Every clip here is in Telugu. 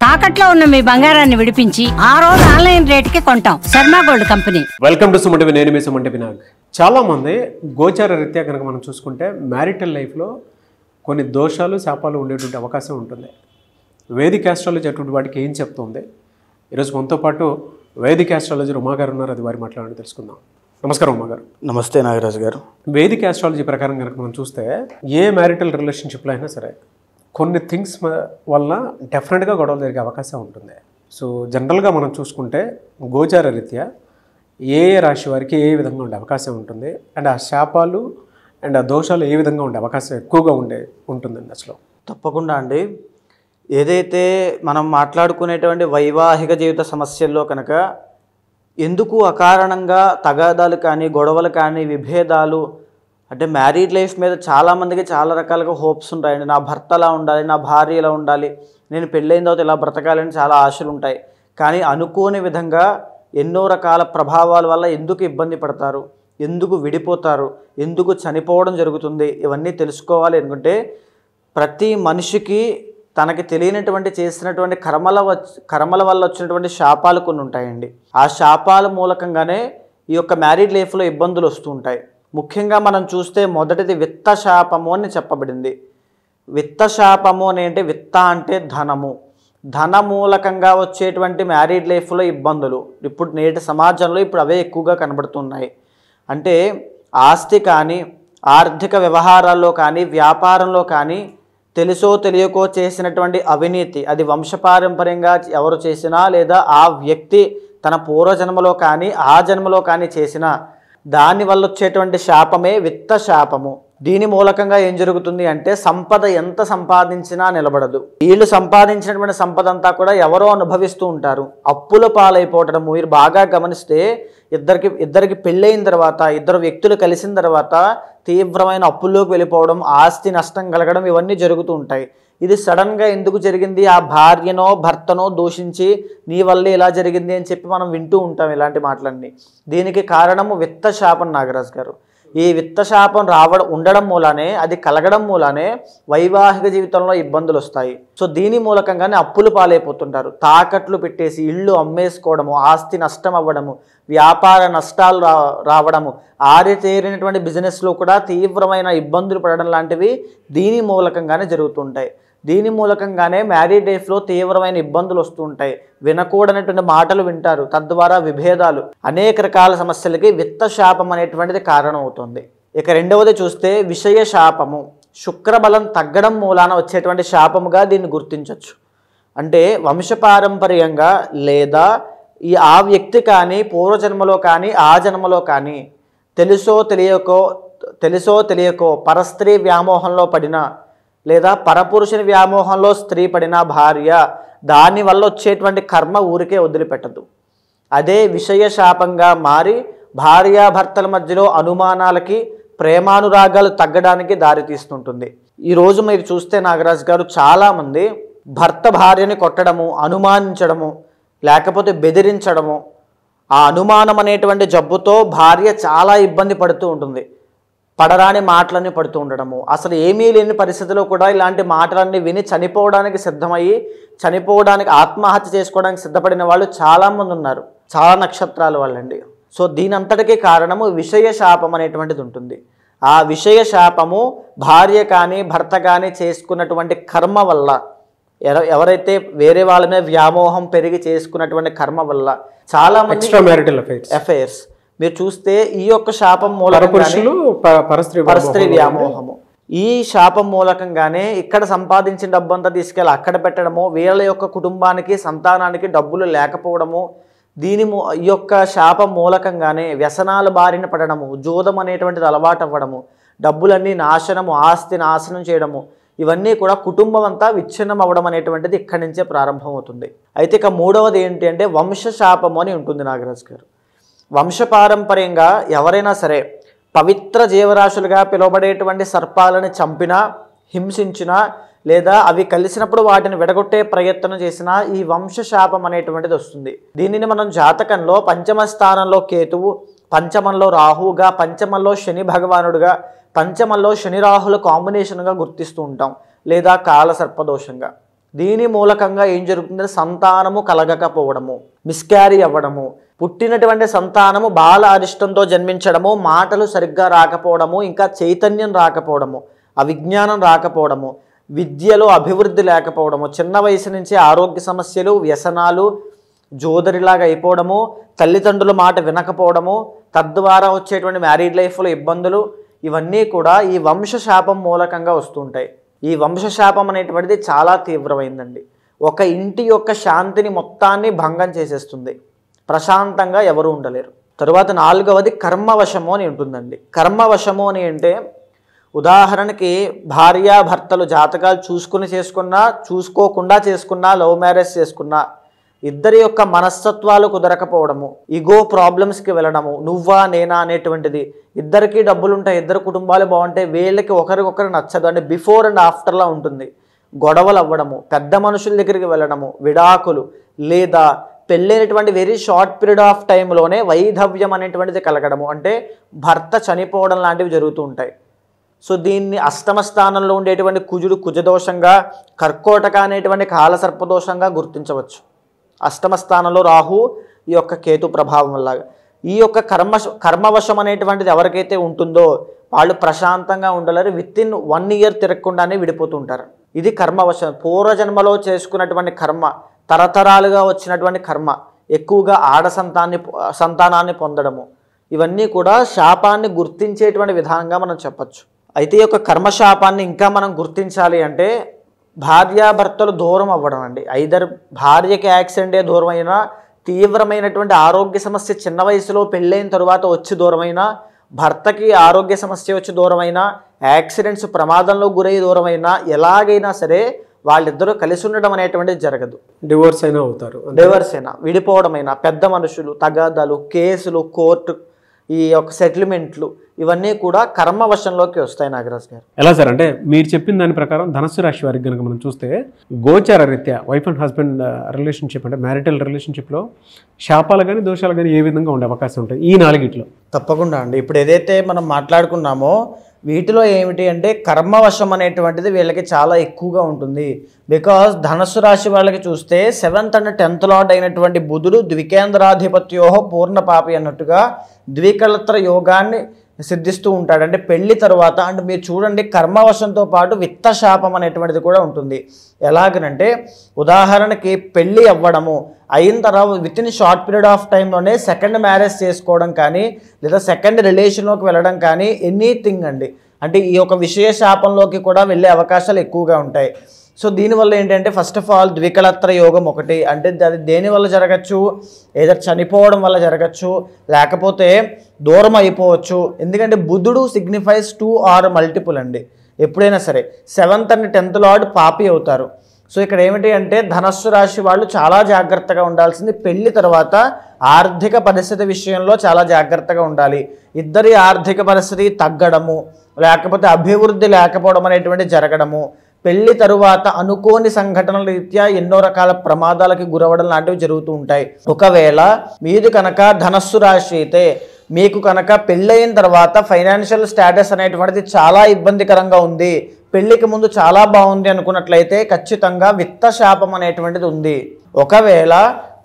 తాకట్లో ఉన్న మీ బంగారాన్ని విడిపించి ఆ రోజు ఆన్లైన్ రేటుకి కొంటాం. Sharma gold company. Welcome to Suman TV. నేను మీ సుమన్ టీవీ. చాలా మంది గోచార రీత్యా కనుక మనం చూసుకుంటే మ్యారిటల్ లైఫ్లో కొన్ని దోషాలు శాపాలు ఉండేటువంటి అవకాశం ఉంటుంది. వేదిక ఆస్ట్రాలజీ అటువంటి వాటికి ఏం చెప్తుంది? ఈరోజు మనతో పాటు వేదిక ఆస్ట్రాలజీ ఉమాగారు ఉన్నారు. అది వారి మాట్లాడి తెలుసుకుందాం. నమస్కారం ఉమాగారు. నమస్తే నాగరాజు గారు. వేదిక ఆస్ట్రాలజీ ప్రకారం కనుక మనం చూస్తే ఏ మ్యారిటల్ రిలేషన్షిప్లో అయినా సరే కొన్ని థింగ్స్ వల్ల డెఫినెట్గా గొడవలు జరిగే అవకాశం ఉంటుంది. సో జనరల్గా మనం చూసుకుంటే గోచార రీత్యా ఏ రాశి వారికి ఏ విధంగా ఉండే అవకాశం ఉంటుంది, అండ్ ఆ శాపాలు అండ్ ఆ దోషాలు ఏ విధంగా ఉండే అవకాశం ఎక్కువగా ఉంటుందండి అసలు? తప్పకుండా అండి. ఏదైతే మనం మాట్లాడుకునేటువంటి వైవాహిక జీవిత సమస్యల్లో కనుక ఎందుకు అకారణంగా తగాదాలు కానీ గొడవలు కానీ విభేదాలు అంటే మ్యారీడ్ లైఫ్ మీద చాలామందికి చాలా రకాలుగా హోప్స్ ఉంటాయండి. నా భర్త ఎలా ఉండాలి, నా భార్య ఎలా ఉండాలి, నేను పెళ్ళైన తర్వాత ఇలా బ్రతకాలని చాలా ఆశలు ఉంటాయి. కానీ అనుకోని విధంగా ఎన్నో రకాల ప్రభావాల వల్ల ఎందుకు ఇబ్బంది పడతారు, ఎందుకు విడిపోతారు, ఎందుకు చనిపోవడం జరుగుతుంది, ఇవన్నీ తెలుసుకోవాలి అనుకుంటే ప్రతి మనిషికి తనకి తెలియనటువంటి చేసినటువంటి కర్మల వల్ల వచ్చినటువంటి శాపాలు కొన్ని ఉంటాయండి. ఆ శాపాల మూలకంగానే ఈ యొక్క మ్యారీడ్ లైఫ్లో ఇబ్బందులు వస్తూ ఉంటాయి. ముఖ్యంగా మనం చూస్తే మొదటిది విత్త శాపము అని చెప్పబడింది. విత్త శాపము అని అంటే విత్త అంటే ధనము, ధన మూలకంగా వచ్చేటువంటి మ్యారీడ్ లైఫ్లో ఇబ్బందులు ఇప్పుడు నేటి సమాజంలో ఇప్పుడు అవే ఎక్కువగా కనబడుతున్నాయి. అంటే ఆస్తి కానీ ఆర్థిక వ్యవహారాల్లో కానీ వ్యాపారంలో కానీ తెలుసో తెలియకో చేసినటువంటి అవినీతి, అది వంశపారంపర్యంగా ఎవరు చేసినా లేదా ఆ వ్యక్తి తన పూర్వజన్మలో కానీ ఆ జన్మలో కానీ చేసినా దానివల్ల వచ్చేటువంటి శాపమే విత్త శాపము. దీని మూలకంగా ఏం జరుగుతుంది అంటే సంపద ఎంత సంపాదించినా నిలబడదు. వీళ్ళు సంపాదించినటువంటి సంపద అంతా కూడా ఎవరో అనుభవిస్తూ ఉంటారు. అప్పుల పాలైపోవటం మీరు బాగా గమనిస్తే ఇద్దరికి పెళ్ళైన తర్వాత ఇద్దరు వ్యక్తులు కలిసిన తర్వాత తీవ్రమైన అప్పుల్లోకి వెళ్ళిపోవడం, ఆస్తి నష్టం కలగడం ఇవన్నీ జరుగుతూ ఉంటాయి. ఇది సడన్గా ఎందుకు జరిగింది, ఆ భార్యనో భర్తనో దూషించి నీ వల్లే ఇలా జరిగింది అని చెప్పి మనం వింటూ ఉంటాం ఇలాంటి మాటలన్నీ. దీనికి కారణము విత్త శాపం నాగరాజు గారు. ఈ విత్త శాపం ఉండడం మూలానే, అది కలగడం మూలానే వైవాహిక జీవితంలో ఇబ్బందులు వస్తాయి. సో దీని మూలకంగానే అప్పులు పాలైపోతుంటారు. తాకట్లు పెట్టేసి ఇళ్ళు అమ్మేసుకోవడము, ఆస్తి నష్టం అవ్వడము, వ్యాపార నష్టాలు రావడము, ఆరితేరినటువంటి బిజినెస్లో కూడా తీవ్రమైన ఇబ్బందులు పడడం లాంటివి దీని మూలకంగానే జరుగుతుంటాయి. దీని మూలకంగానే మ్యారీడ్ లైఫ్లో తీవ్రమైన ఇబ్బందులు వస్తూ ఉంటాయి. వినకూడనటువంటి మాటలు వింటారు, తద్వారా విభేదాలు, అనేక రకాల సమస్యలకి విత్త శాపం అనేటువంటిది కారణం అవుతుంది. ఇక రెండవది చూస్తే విషయ శాపము. శుక్రబలం తగ్గడం మూలాన వచ్చేటువంటి శాపముగా దీన్ని గుర్తించవచ్చు. అంటే వంశపారంపర్యంగా లేదా ఆ వ్యక్తి కానీ పూర్వజన్మలో కానీ ఆ జన్మలో కానీ తెలుసో తెలియకో పరస్త్రీ వ్యామోహంలో పడిన లేదా పరపురుషుని వ్యామోహంలో స్త్రీ పడిన భార్య, దానివల్ల వచ్చేటువంటి కర్మ ఊరికే వదిలిపెట్టదు. అదే విషయ శాపంగా మారి భార్యాభర్తల మధ్యలో అనుమానాలకి ప్రేమానురాగాలు తగ్గడానికి దారితీస్తుంటుంది. ఈరోజు మీరు చూస్తే నాగరాజు గారు చాలామంది భర్త భార్యని కొట్టడము, అనుమానించడము, లేకపోతే బెదిరించడము, ఆ అనుమానం అనేటువంటి జబ్బుతో భార్య చాలా ఇబ్బంది పడుతూ ఉంటుంది. పడరాని మాటలన్నీ పడుతూ ఉండడము, అసలు ఏమీ లేని పరిస్థితిలో కూడా ఇలాంటి మాటలన్నీ విని చనిపోవడానికి ఆత్మహత్య చేసుకోవడానికి సిద్ధపడిన వాళ్ళు చాలామంది ఉన్నారు. చాలా నక్షత్రాల వాళ్ళండి. సో దీని అంతటికీ కారణము విషయ శాపం అనేటువంటిది ఉంటుంది. ఆ విషయ శాపము భార్య కానీ భర్త కానీ చేసుకున్నటువంటి కర్మ వల్ల, ఎవరైతే వేరే వాళ్ళ మీద వ్యామోహం పెరిగి చేసుకున్నటువంటి కర్మ వల్ల చాలా మంది అఫైర్స్ మీరు చూస్తే ఈ యొక్క శాపం పరస్త్రీ వ్యామోహము, ఈ శాపం మూలకంగానే ఇక్కడ సంపాదించిన డబ్బంతా తీసుకెళ్ళి అక్కడ పెట్టడము, వీళ్ళ యొక్క కుటుంబానికి సంతానానికి డబ్బులు లేకపోవడము, ఈ యొక్క శాపం మూలకంగానే వ్యసనాల బారిన పడడము, జూదం అనేటువంటిది అలవాటు అవ్వడము, డబ్బులన్నీ నాశనము, ఆస్తి నాశనం చేయడము, ఇవన్నీ కూడా కుటుంబం అంతా విచ్ఛిన్నం అవ్వడం అనేటువంటిది ఇక్కడి నుంచే ప్రారంభమవుతుంది. అయితే ఇక మూడవది ఏంటి అంటే వంశ శాపము అని ఉంటుంది నాగరాజు గారు. వంశపారంపర్యంగా ఎవరైనా సరే పవిత్ర జీవరాశులుగా పిలువబడేటువంటి సర్పాలను చంపినా, హింసించినా లేదా అవి కలిసినప్పుడు వాటిని విడగొట్టే ప్రయత్నం చేసినా ఈ వంశశాపం అనేటువంటిది వస్తుంది. దీనిని మనం జాతకంలో పంచమ స్థానంలో కేతువు, పంచమంలో రాహువుగా, పంచమంలో శని భగవానుడుగా, పంచమంలో శని రాహుల కాంబినేషన్గా గుర్తిస్తూ ఉంటాం, లేదా కాల సర్పదోషంగా. దీని మూలకంగా ఏం జరుగుతుందంటే సంతానము కలగకపోవడము, మిస్క్యారీ అవ్వడము, పుట్టినటువంటి సంతానము బాల అరిష్టంతో జన్మించడము, మాటలు సరిగ్గా రాకపోవడము, ఇంకా చైతన్యం రాకపోవడము, అవిజ్ఞానం రాకపోవడము, విద్యలో అభివృద్ధి లేకపోవడము, చిన్న వయసు నుంచి ఆరోగ్య సమస్యలు, వ్యసనాలు, జోదరిలాగా అయిపోవడము, తల్లిదండ్రుల మాట వినకపోవడము, తద్వారా వచ్చేటువంటి మ్యారీడ్ లైఫ్లో ఇబ్బందులు, ఇవన్నీ కూడా ఈ వంశశాపం మూలకంగా వస్తుంటాయి. ఈ వంశశాపం అనేటువంటిది చాలా తీవ్రమైందండి. ఒక ఇంటి యొక్క శాంతిని మొత్తాన్ని భంగం చేసేస్తుంది. ప్రశాంతంగా ఎవరు ఉండలేరు. తరువాత 4వది కర్మవశము అని ఉంటుందండి. కర్మవశము అని అంటే ఉదాహరణకి భార్యాభర్తలు జాతకాలు చేసుకున్నా, చూసుకోకుండా చేసుకున్నా, లవ్ మ్యారేజ్ చేసుకున్నా, ఇద్దరి యొక్క మనస్తత్వాలు కుదరకపోవడము, ఈగో ప్రాబ్లమ్స్కి వెళ్ళడము, నువ్వా నేనా అనేటువంటిది, ఇద్దరికి డబ్బులు ఉంటాయి, ఇద్దరు కుటుంబాలు బాగుంటాయి, వీళ్ళకి ఒకరికొకరు నచ్చదు అంటే బిఫోర్ అండ్ ఆఫ్టర్లా ఉంటుంది. గొడవలు అవ్వడము, పెద్ద మనుషుల దగ్గరికి వెళ్ళడము, విడాకులు, లేదా పెళ్ళైనటువంటి వెరీ షార్ట్ పీరియడ్ ఆఫ్ టైంలోనే వైధవ్యం అనేటువంటిది కలగడము, అంటే భర్త చనిపోవడం లాంటివి జరుగుతూ ఉంటాయి. సో దీన్ని అష్టమ స్థానంలో ఉండేటువంటి కుజుడు కుజదోషంగా, కర్కోటక అనేటువంటి కాలసర్పదోషంగా గుర్తించవచ్చు. అష్టమ స్థానంలో రాహు, ఈ యొక్క కేతు ప్రభావం వల్ల. ఈ యొక్క కర్మవశం అనేటువంటిది ఎవరికైతే ఉంటుందో వాళ్ళు ప్రశాంతంగా ఉండలేరు. Within 1 year తిరగకుండానే విడిపోతుంటారు. ఇది కర్మవశం. పూర్వజన్మలో చేసుకున్నటువంటి కర్మ, తరతరాలుగా వచ్చినటువంటి కర్మ, ఎక్కువగా సంతానాన్ని పొందడము, ఇవన్నీ కూడా శాపాన్ని గుర్తించేటువంటి విధానంగా మనం చెప్పచ్చు. అయితే ఈ యొక్క కర్మశాపాన్ని ఇంకా మనం గుర్తించాలి అంటే భార్యాభర్తలు దూరం అవ్వడం అండి. ఐదర్ భార్యకి యాక్సిడెంటే దూరం అయినా, తీవ్రమైనటువంటి ఆరోగ్య సమస్య చిన్న వయసులో పెళ్ళైన తరువాత వచ్చి దూరమైనా, భర్తకి ఆరోగ్య సమస్య వచ్చి దూరమైనా, యాక్సిడెంట్స్ ప్రమాదంలో గురై దూరమైనా, ఎలాగైనా సరే వాళ్ళిద్దరూ కలిసి ఉండడం అనేటువంటిది జరగదు. డివోర్స్ అయినా అవుతారు. డివోర్స్ అయినా, విడిపోవడమైనా, పెద్ద మనుషులు, తగాదాలు, కేసులు, కోర్టు, ఈ యొక్క సెటిల్మెంట్లు, ఇవన్నీ కూడా కర్మవశంలోకి వస్తాయి. నాగరాజ్ గారు ఎలా సార్ అంటే మీరు చెప్పిన దాని ప్రకారం ధనుస్సు రాశి వారికి కనుక మనం చూస్తే గోచార రీత్యా వైఫ్ అండ్ హస్బెండ్ రిలేషన్షిప్ అంటే మ్యారిటల్ రిలేషన్షిప్లో శాపాలు కానీ దోషాలు కానీ ఏ విధంగా ఉండే అవకాశం ఉంటాయి ఈ 4 తప్పకుండా అండి. ఇప్పుడు ఏదైతే మనం మాట్లాడుకున్నామో వీటిలో ఏమిటి అంటే కర్మవశం అనేటువంటిది వీళ్ళకి చాలా ఎక్కువగా ఉంటుంది. బికాజ్ ధనుస్సు రాశి వాళ్ళకి చూస్తే 7th and 10th లార్డ్ అయినటువంటి బుధుడు ద్వికేంద్రాధిపత్యోహ పూర్ణ పాపి అన్నట్టుగా ద్వికళత్ర యోగాన్ని సిద్ధిస్తూ ఉంటాడు. అంటే పెళ్లి తర్వాత అంటే మీరు చూడండి కర్మవశంతో పాటు విత్తశాపం అనేటువంటిది కూడా ఉంటుంది. ఎలాగనంటే ఉదాహరణకి పెళ్ళి అవ్వడము అయిన తర్వాత వితిన్ షార్ట్ పీరియడ్ ఆఫ్ టైంలోనే సెకండ్ మ్యారేజ్ చేసుకోవడం కానీ, లేదా సెకండ్ రిలేషన్లోకి వెళ్ళడం కానీ, ఎనీథింగ్ అండి. అంటే ఈ యొక్క విషయ శాపంలోకి కూడా వెళ్ళే అవకాశాలు ఎక్కువగా ఉంటాయి. సో దీనివల్ల ఏంటంటే ఫస్ట్ ఆఫ్ ఆల్ ద్వికళత్ర యోగం ఒకటి. అంటే అది దేనివల్ల జరగచ్చు, ఏదో చనిపోవడం వల్ల జరగచ్చు, లేకపోతే దూరం అయిపోవచ్చు. ఎందుకంటే బుధుడు సిగ్నిఫైస్ 2 or multiple అండి. ఎప్పుడైనా సరే 7th and 10th లార్డ్ పాపి అవుతారు. సో ఇక్కడ ఏమిటి అంటే ధనస్సు రాశి వాళ్ళు చాలా జాగ్రత్తగా ఉండాల్సింది. పెళ్లి తర్వాత ఆర్థిక పరిస్థితి విషయంలో చాలా జాగ్రత్తగా ఉండాలి. ఇద్దరి ఆర్థిక పరిస్థితి తగ్గడము, లేకపోతే అభివృద్ధి లేకపోవడం అనేటువంటి జరగడము, పెళ్లి తరువాత అనుకోని సంఘటనల రీత్యా ఎన్నో రకాల ప్రమాదాలకి గురవడం లాంటివి జరుగుతూ ఉంటాయి. ఒకవేళ మీది కనుక ధనస్సు రాశి అయితే మీకు కనుక పెళ్ళయిన తర్వాత ఫైనాన్షియల్ స్టేటస్ అనేటువంటిది చాలా ఇబ్బందికరంగా ఉంది, పెళ్లికి ముందు చాలా బాగుంది అనుకున్నట్లయితే ఖచ్చితంగా విత్తశాపం అనేటువంటిది ఉంది. ఒకవేళ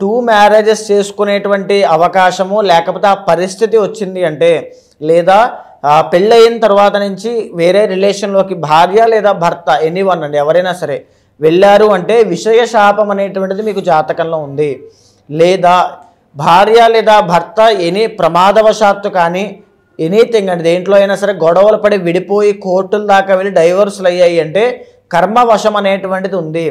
2 మ్యారేజెస్ చేసుకునేటువంటి అవకాశము లేకపోతే ఆ పరిస్థితి వచ్చింది అంటే, లేదా పెళ్ళయిన తర్వాత నుంచి వేరే రిలేషన్లోకి భార్య లేదా భర్త ఎనీవన్ అండి ఎవరైనా సరే వెళ్ళారు అంటే విషయ శాపం అనేటువంటిది మీకు జాతకంలో ఉంది. లేదా భార్య లేదా భర్త ఎనీ ప్రమాదవశాత్తు కానీ ఎనీథింగ్ అండి దేంట్లో అయినా సరే గొడవలు పడి విడిపోయి కోర్టుల దాకా వెళ్ళి డైవర్సులు అయ్యాయి అంటే కర్మవశం అనేటువంటిది ఉంది.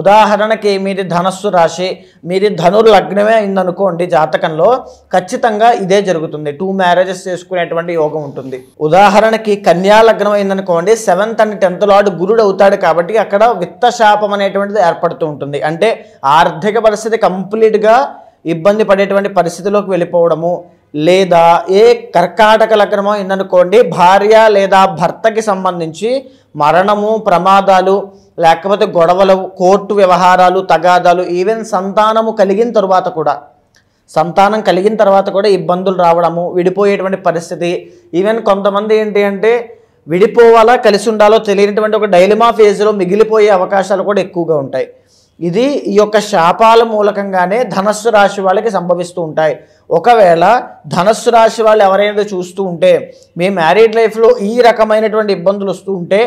ఉదాహరణకి మీది ధనస్సు రాశి, మీది ధనుర్ లగ్నమే అయిందనుకోండి జాతకంలో, ఖచ్చితంగా ఇదే జరుగుతుంది. 2 మ్యారేజెస్ చేసుకునేటువంటి యోగం ఉంటుంది. ఉదాహరణకి కన్యా లగ్నం అయిందనుకోండి 7th and 10th లార్డ్ గురుడు అవుతాడు కాబట్టి అక్కడ విత్తశాపం అనేటువంటిది ఏర్పడుతూ ఉంటుంది. అంటే ఆర్థిక పరిస్థితి కంప్లీట్గా ఇబ్బంది పడేటువంటి పరిస్థితిలోకి వెళ్ళిపోవడము. లేదా ఏ కర్కాటక లగ్నమో అయిందనుకోండి భార్య లేదా భర్తకి సంబంధించి మరణము, ప్రమాదాలు, లేకపోతే గొడవలు, కోర్టు వ్యవహారాలు, తగాదాలు, ఈవెన్ సంతానం కలిగిన తర్వాత కూడా ఇబ్బందులు రావడము, విడిపోయేటువంటి పరిస్థితి. ఈవెన్ కొంతమంది ఏంటి అంటే విడిపోవాలా కలిసి ఉండాలో తెలియనటువంటి ఒక డైలమా ఫేజ్లో మిగిలిపోయే అవకాశాలు కూడా ఎక్కువగా ఉంటాయి. ఇది ఈ యొక్క శాపాల మూలకంగానే ధనస్సు రాశి వాళ్ళకి సంభవిస్తూ ఉంటాయి. ఒకవేళ ధనస్సు రాశి వాళ్ళు ఎవరైనా చూస్తూ ఉంటే మీ మ్యారీడ్ లైఫ్లో ఈ రకమైనటువంటి ఇబ్బందులు వస్తూ ఉంటే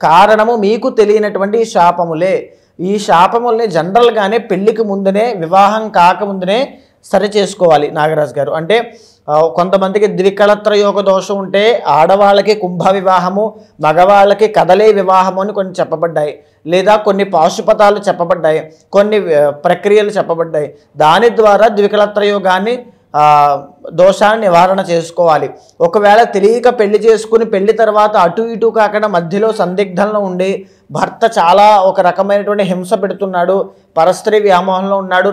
కారణము మీకు తెలియనటువంటి శాపములే. ఈ శాపముల్ని జనరల్గానే పెళ్లికి ముందునే, వివాహం కాకముందునే సరి చేసుకోవాలి నాగరాజు గారు. అంటే కొంతమందికి ద్వికళత్ర యోగ దోషం ఉంటే ఆడవాళ్ళకి కుంభ వివాహము, మగవాళ్ళకి కదలే వివాహము అని కొన్ని చెప్పబడ్డాయి, లేదా కొన్ని పాశుపతాలు చెప్పబడ్డాయి, కొన్ని ప్రక్రియలు చెప్పబడ్డాయి. దాని ద్వారా ద్వికళత్ర యోగాన్ని దోషాన్ని నివారణ చేసుకోవాలి. ఒకవేళ తెలియక పెళ్లి చేసుకుని పెళ్లి తర్వాత అటు ఇటు కాకుండా మధ్యలో సందిగ్ధంలో ఉండి భర్త చాలా ఒక రకమైనటువంటి హింస పెడుతున్నాడు, పరస్త్రీ వ్యామోహంలో ఉన్నాడు,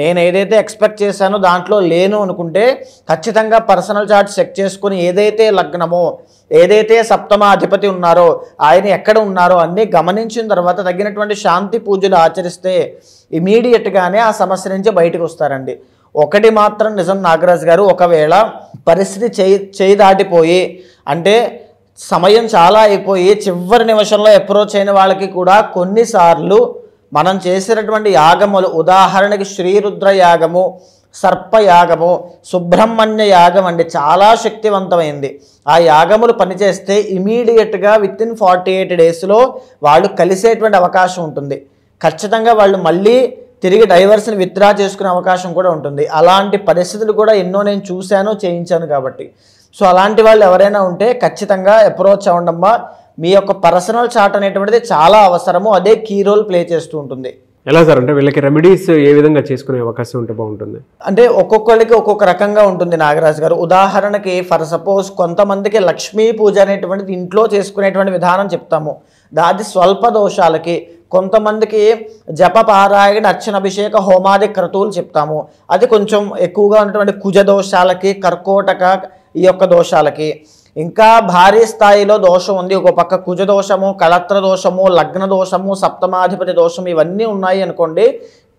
నేను ఏదైతే ఎక్స్పెక్ట్ చేశానో దాంట్లో లేను అనుకుంటే ఖచ్చితంగా పర్సనల్ చార్ట్ చెక్ చేసుకుని ఏదైతే లగ్నమో, ఏదైతే సప్తమ అధిపతి ఉన్నారో, ఆయన ఎక్కడ ఉన్నారో అన్నీ గమనించిన తర్వాత తగినటువంటి శాంతి పూజలు ఆచరిస్తే ఇమీడియట్గానే ఆ సమస్య నుంచి బయటకు వస్తారండి. ఒకటి మాత్రం నిజం నాగరాజు గారు, ఒకవేళ పరిస్థితి చేయి దాటిపోయి అంటే సమయం చాలా అయిపోయి చివరి నిమిషంలో అప్రోచ్ అయిన వాళ్ళకి కూడా కొన్నిసార్లు మనం చేసినటువంటి యాగములు, ఉదాహరణకి శ్రీరుద్ర యాగము, సర్పయాగము, సుబ్రహ్మణ్య యాగం అండి, చాలా శక్తివంతమైంది. ఆ యాగములు పనిచేస్తే ఇమీడియట్గా విత్ ఇన్ 48 డేస్లో వాళ్ళు కలిసేటువంటి అవకాశం ఉంటుంది. ఖచ్చితంగా వాళ్ళు మళ్ళీ తిరిగి డైవర్స్ని విత్డ్రా చేసుకునే అవకాశం కూడా ఉంటుంది. అలాంటి పరిస్థితులు కూడా ఎన్నో నేను చూశాను, చేయించాను కాబట్టి. సో అలాంటి వాళ్ళు ఎవరైనా ఉంటే ఖచ్చితంగా అప్రోచ్ అవ్వండమ్మా. మీ యొక్క పర్సనల్ చార్ట్ అనేటువంటిది చాలా అవసరము, అదే కీ రోల్ ప్లే చేస్తూ ఉంటుంది. ఎలా సార్ అంటే వీళ్ళకి రెమెడీస్ ఏ విధంగా చేసుకునే అవకాశం ఉంటే బాగుంటుంది? అంటే ఒక్కొక్కరికి ఒక్కొక్క రకంగా ఉంటుంది నాగరాజు గారు. ఉదాహరణకి ఫర్ సపోజ్ కొంతమందికి లక్ష్మీ పూజ అనేటువంటిది ఇంట్లో చేసుకునేటువంటి విధానం చెప్తాము, అది స్వల్ప దోషాలకి. కొంతమందికి జప పారాయణ అర్చనాభిషేక హోమాది క్రతువులు చెప్తాము, అది కొంచెం ఎక్కువగా ఉన్నటువంటి కుజ దోషాలకి, కర్కోటక ఈ యొక్క దోషాలకి. ఇంకా భారీ స్థాయిలో దోషం ఉంది, ఒక పక్క కుజ దోషము, కళత్ర దోషము, లగ్న దోషము, సప్తమాధిపతి దోషం ఇవన్నీ ఉన్నాయి అనుకోండి,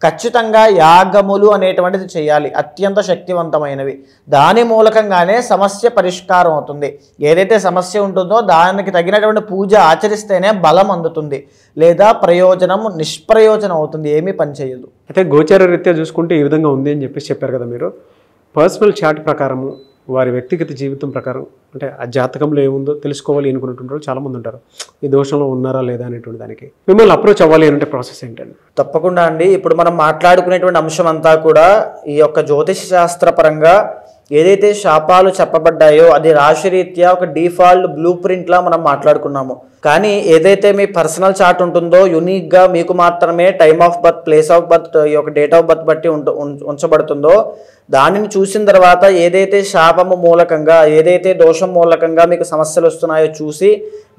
ఖచ్చితంగా యాగములు అనేటువంటిది చేయాలి, అత్యంత శక్తివంతమైనవి. దాని మూలకంగానే సమస్య పరిష్కారం అవుతుంది. ఏదైతే సమస్య ఉంటుందో దానికి తగినటువంటి పూజ ఆచరిస్తేనే బలం అందుతుంది, లేదా ప్రయోజనం నిష్ప్రయోజనం అవుతుంది, ఏమీ పనిచేయదు. అయితే గోచార రీత్యా చూసుకుంటే ఈ విధంగా ఉంది అని చెప్పేసి చెప్పారు కదా మీరు. పర్సనల్ చార్ట్ ప్రకారము వారి వ్యక్తిగత జీవితం ప్రకారం అంటే ఆ జాతకంలో ఏముందో తెలుసుకోవాలి అనుకున్నట్టు చాలామంది ఉంటారు, ఈ దోషంలో ఉన్నారా లేదా అనేటువంటి దానికి మిమ్మల్ని అప్రోచ్ అవ్వాలి అంటే ప్రాసెస్ ఏంటండి? తప్పకుండా అండి. ఇప్పుడు మనం మాట్లాడుకునేటువంటి అంశం అంతా కూడా ఈ యొక్క జ్యోతిష శాస్త్ర పరంగా ఏదైతే శాపాలు చెప్పబడ్డాయో అది రాశిరీత్యా ఒక డిఫాల్ట్ బ్లూ ప్రింట్లా మనం మాట్లాడుకున్నాము. కానీ ఏదైతే మీ పర్సనల్ చార్ట్ ఉంటుందో యూనిక్గా మీకు మాత్రమే time of birth, place of birth, ఈ యొక్క డేట్ ఆఫ్ బర్త్ బట్టి ఉంచబడుతుందో దానిని చూసిన తర్వాత ఏదైతే శాపము మూలకంగా, ఏదైతే దోషం మూలకంగా మీకు సమస్యలు వస్తున్నాయో చూసి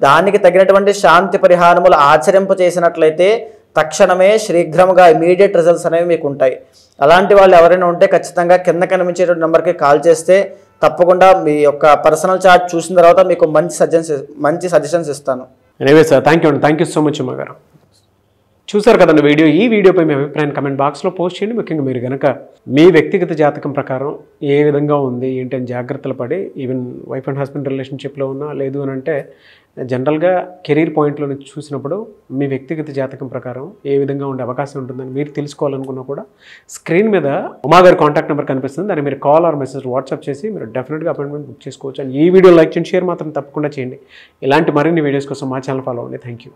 దానికి తగినటువంటి శాంతి పరిహారములు ఆచరింప చేసినట్లయితే తక్షణమే శీఘ్రముగా ఇమీడియట్ రిజల్ట్స్ అనేవి మీకు ఉంటాయి. అలాంటి వాళ్ళు ఎవరైనా ఉంటే ఖచ్చితంగా కింద కనిపించేటువంటి నెంబర్కి కాల్ చేస్తే తప్పకుండా మీ యొక్క పర్సనల్ చార్ట్ చూసిన తర్వాత మీకు మంచి సజెషన్స్ ఇస్తాను. Anyway sir, thank you so much Uma గారు. చూసారు కదండి వీడియో. ఈ వీడియోపై మీ అభిప్రాయాన్ని కమెంట్ బాక్స్లో పోస్ట్ చేయండి. ముఖ్యంగా మీరు కనుక మీ వ్యక్తిగత జాతకం ప్రకారం ఏ విధంగా ఉంది ఏంటి అని జాగ్రత్తలు పడి ఈవెన్ వైఫ్ అండ్ హస్బెండ్ రిలేషన్షిప్లో ఉన్నా లేదు అని అంటే జనరల్గా కెరీర్ పాయింట్లో నుంచి చూసినప్పుడు మీ వ్యక్తిగత జాతకం ప్రకారం ఏ విధంగా ఉండే అవకాశం ఉంటుందని మీరు తెలుసుకోవాలనుకున్నా కూడా స్క్రీన్ మీద ఉమా గారి కాంటాక్ట్ నెంబర్ కనిపిస్తుంది, దాన్ని మీరు కాల్ ఆర్ మెసేజ్ వాట్సాప్ చేసి మీరు డెఫినెట్గా అపాయింట్మెంట్ బుక్ చేసుకోవచ్చు. అండ్ ఈ వీడియో లైక్ చేయండి, షేర్ మాత్రం తప్పకుండా చేయండి. ఇలాంటి మరిన్ని వీడియోస్ కోసం మా ఛానల్ ఫాలో అవ్వండి. Thank you.